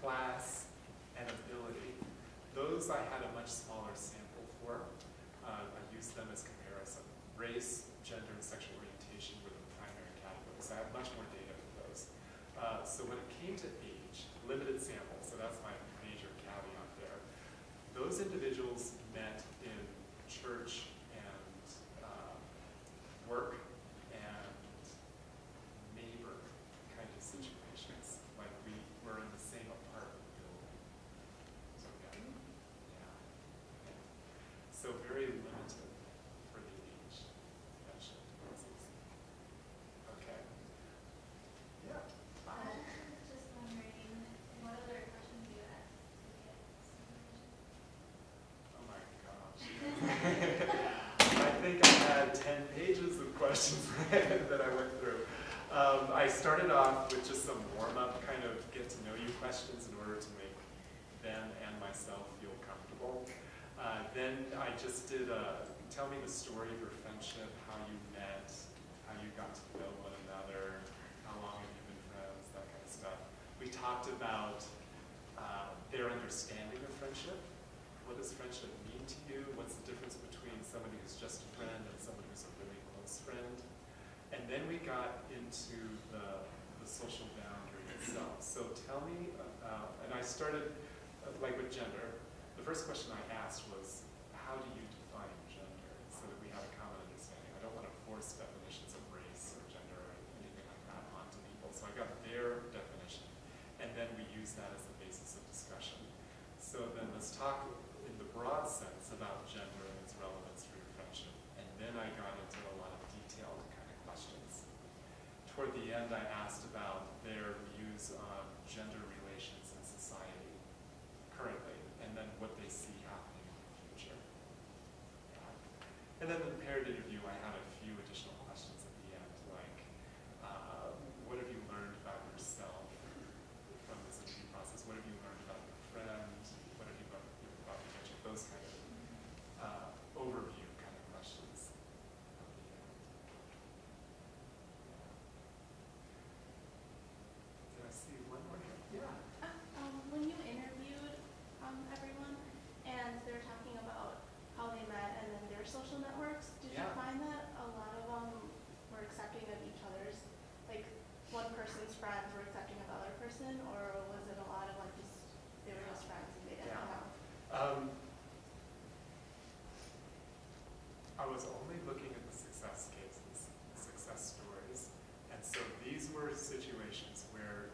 class, and ability. Those I had a much smaller sample for. I used them as comparison. Race, gender, and sexual orientation were the primary categories. I have much more data for those. So when it came to age, limited sample, so that's my major caveat there. Those individuals met in church and work and neighbor kind of situations, like we were in the same apartment building. So yeah. So very limited for the age mentioned. Okay. Yeah. Just wondering, what other questions do you ask to get some information? Oh my gosh. I think I had 10 pages of questions that I went through. I started off with just some warm-up, kind of get to know you questions in order to make them and myself feel comfortable. Then I just did tell me the story of your friendship, how you met, how you got to know one another, how long have you been friends, that kind of stuff. We talked about their understanding of friendship. What does friendship mean to you? What's the difference between somebody who's just a friend and somebody who's a really close friend? And then we got into the social boundary itself. So tell me about, and I started like with gender. The first question I asked was, how do you define gender so that we have a common understanding? I don't want to force definitions of race or gender or anything like that onto people. So I got their definition, and then we use that as the basis of discussion. So then let's talk in the broad sense about gender and its relevance for your friendship. And then I got into a lot of detailed kind of questions. Toward the end, I asked about their views on gender relations in society currently, and then what they see happening in the future. And then in the paired interview, I had a few additional questions at the end, like, what have you learned about yourself from this interview process? What have you learned about your friend? What have you learned about your friendship? Those kind of overview kind of questions at the end. Did I see one more here? Yeah. When you interviewed everyone and they're talking about how they met and then their social networks, did you find that a lot of them were accepting of each other's, like one person's friends were accepting of the other person, or was it a lot of like just they were just friends and they didn't know? I was only looking at the success cases, the success stories, and so these were situations where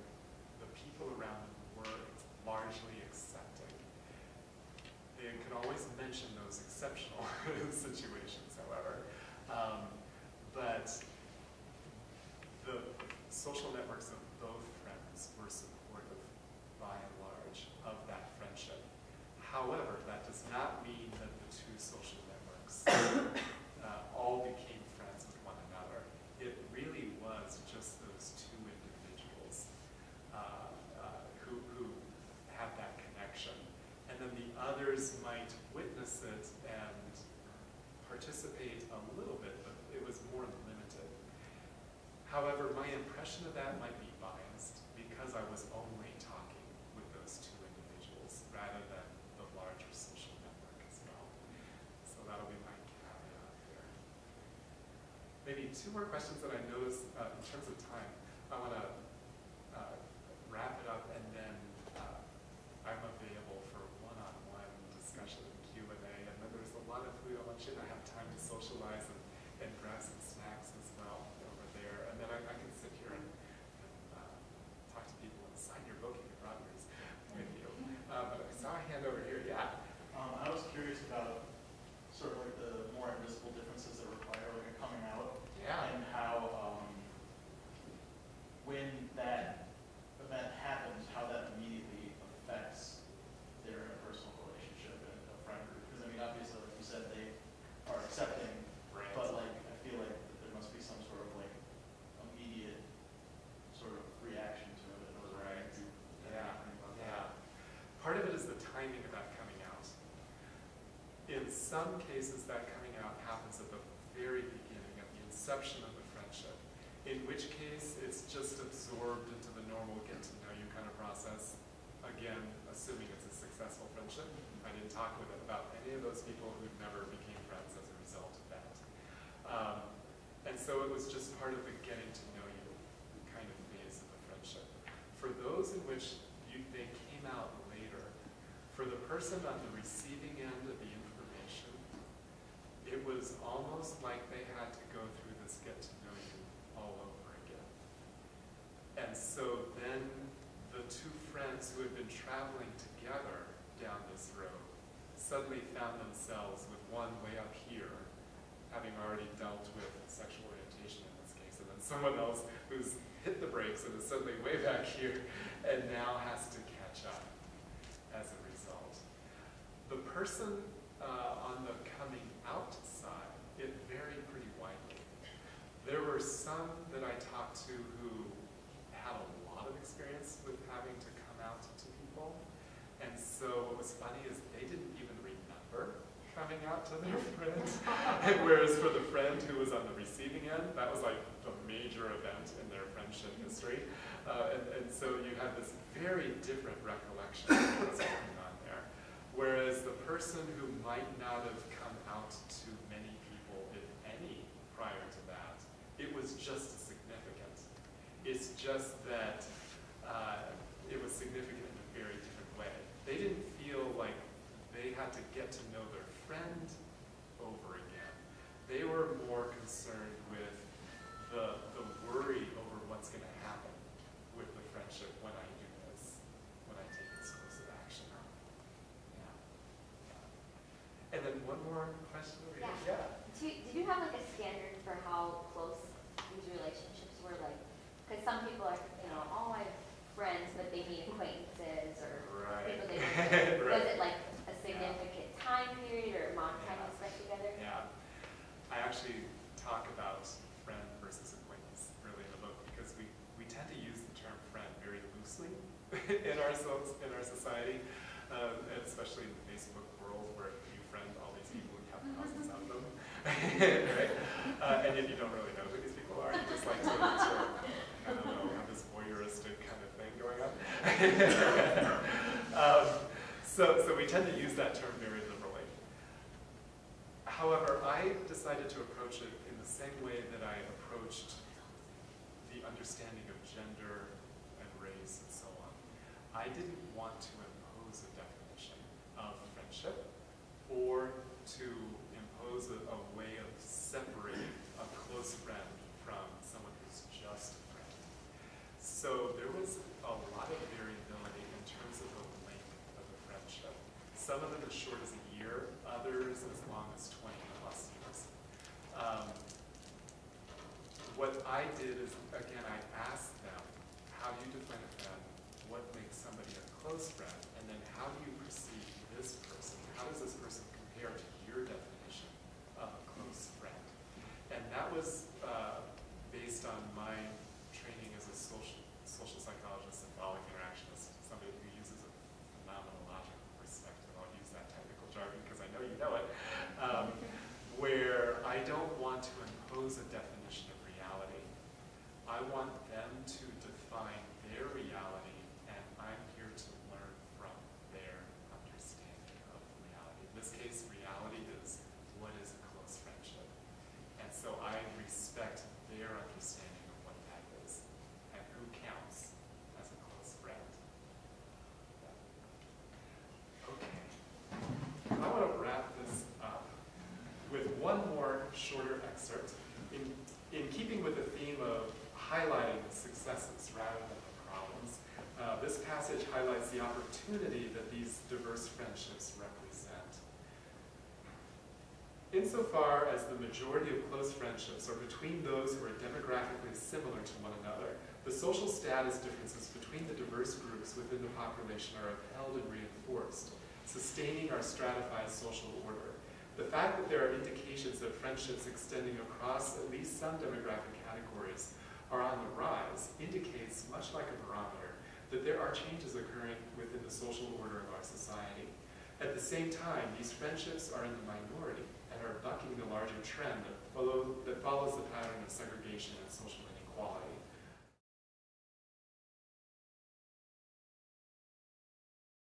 the people around them were largely accepting. They could always mention those exceptional situations, however. But the social networks of both friends were supportive, by and large, of that friendship. However, that does not mean that the two social networks all became friends with one another. It really was just those two individuals who had that connection. And then the others might witness it and participate a little bit, but it was more limited. However, my impression of that might be biased because I was only talking with those two individuals rather than the larger social network as well. So that'll be my caveat there. Maybe two more questions that I noticed in terms of time. I want to wrap it up, and then I'm available for one-on-one discussion and Q&A. And then there's a lot of food at lunch, and I have time to socialize and grab some snacks as well over there. And then I can sit here and talk to people and sign your book if you brought yours with you. But I saw a hand over here. Yeah. I was curious about sort of like the more invisible differences that require like a coming out. Yeah. And how when that event happens, how that immediately affects their interpersonal relationship and a friend group. Because I mean, obviously, like you said, they are accepting, Right. but like I feel like there must be some sort of like immediate sort of reaction to it. Right. Yeah. Yeah. Part of it is the timing of that coming out. In some cases, that coming out happens at the very beginning, at the inception of the friendship, in which case it's just absorbed into the normal get-to-know-you kind of process. again, assuming it's a successful friendship. I didn't talk with it about any of those people who never became friends as a result of that. And so it was just part of the getting to know you kind of phase of the friendship. For those in which they came out later, for the person on the receiving end of the information, it was almost like they had to go through this get to know you all over again. And so then the two friends who had been traveling together down this road suddenly found themselves with one way up here, having already dealt with sexual orientation in this case, and then someone else who's hit the brakes and is suddenly way back here and now has to catch up as a result. The person on the coming out side, it varied pretty widely. There were some that I talked to who had a lot of experience with having to come out to people, and so what was funny is they didn't even remember coming out to their friend, whereas for the friend who was on the receiving end, that was like a major event in their friendship history. And so you have this very different recollection of what's going on there. Whereas the person who might not have come out to many people, if any, prior to that, it was just as significant. It's just that it was significant in a very different way. They didn't feel like they had to get to know their friend over again. They were more concerned with the worry over what's going to happen with the friendship when I do this, when I take this course of action. Yeah. And then one more question over here. Yeah. Did you have like a standard for how close these relationships were? Like, because some people are, all my friends, but they meet acquaintances or people they don't know. Right. Was it like a significant time period or amount of time you spent together? Yeah. I actually talk about friend versus acquaintance really in the book because we tend to use the term friend very loosely in our society, especially in the Facebook world where you friend all these people and have thousands of them, right? And yet you don't really know who these people are. You just like to I don't know, have this voyeuristic kind of thing going on. So we tend to use that term very liberally. However, I decided to approach it in the same way that I approached the understanding of gender and race and so on. I didn't want to impose a definition of friendship or to impose a way of separating a close friend from someone who's just a friend. So there was a lot of variability in terms of the length of the friendship. Some of them as short as a year, others as long as 20 plus years. What I did is, again, I asked them, how do you define a friend? What makes somebody a close friend? And then how do you perceive this person? How does this person compare to your definition of a close friend? And that was based on my training as a social psychologist, symbolic interactionist, somebody who uses a phenomenological perspective. I'll use that technical jargon because I know you know it. Where I don't want to impose a definition of reality. I want them to define their reality, and I'm here to learn from their understanding of reality. In this case, reality is what is a close friendship. And so I respect their understanding of what that is and who counts as a close friend. Okay. I want to wrap this up with one more shorter excerpt. In keeping with the theme of highlighting the successes rather than the problems, this passage highlights the opportunity that these diverse friendships represent. Insofar as the majority of close friendships are between those who are demographically similar to one another, the social status differences between the diverse groups within the population are upheld and reinforced, sustaining our stratified social order. The fact that there are indications that friendships extending across at least some demographic categories are on the rise indicates, much like a barometer, that there are changes occurring within the social order of our society. At the same time, these friendships are in the minority and are bucking the larger trend that follows the pattern of segregation